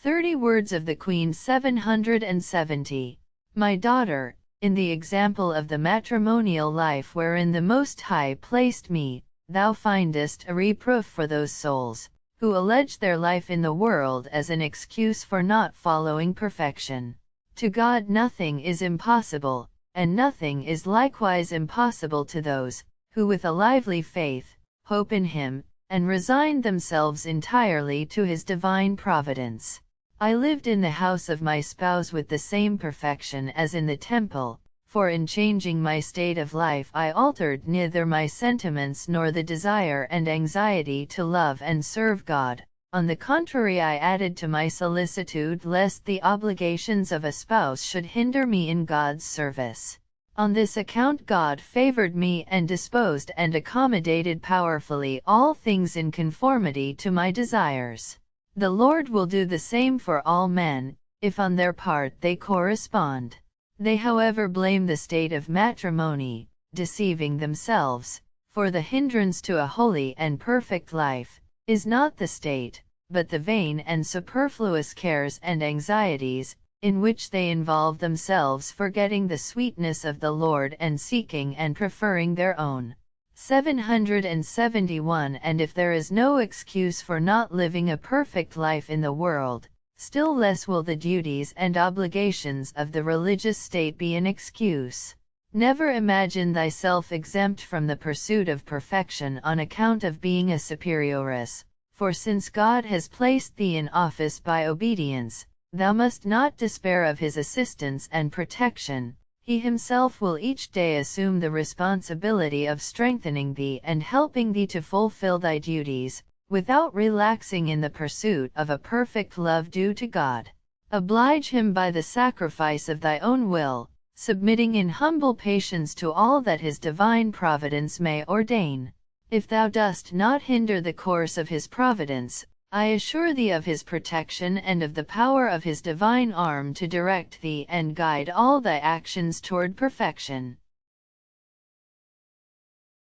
30 Words of the Queen 770. My daughter, in the example of the matrimonial life wherein the Most High placed me, thou findest a reproof for those souls, who allege their life in the world as an excuse for not following perfection. To God nothing is impossible, and nothing is likewise impossible to those, who with a lively faith, hope in Him, and resign themselves entirely to His divine providence. I lived in the house of my spouse with the same perfection as in the temple, for in changing my state of life I altered neither my sentiments nor the desire and anxiety to love and serve God. On the contrary, I added to my solicitude lest the obligations of a spouse should hinder me in God's service. On this account God favored me and disposed and accommodated powerfully all things in conformity to my desires. The Lord will do the same for all men, if on their part they correspond. They however blame the state of matrimony, deceiving themselves, for the hindrance to a holy and perfect life is not the state, but the vain and superfluous cares and anxieties, in which they involve themselves, forgetting the sweetness of the Lord and seeking and preferring their own. 771 And if there is no excuse for not living a perfect life in the world, still less will the duties and obligations of the religious state be an excuse. Never imagine thyself exempt from the pursuit of perfection on account of being a superioress, for since God has placed thee in office by obedience, thou must not despair of His assistance and protection. He Himself will each day assume the responsibility of strengthening thee and helping thee to fulfill thy duties, without relaxing in the pursuit of a perfect love due to God. Oblige Him by the sacrifice of thy own will, submitting in humble patience to all that His divine providence may ordain. If thou dost not hinder the course of His providence, I assure thee of His protection and of the power of His divine arm to direct thee and guide all thy actions toward perfection.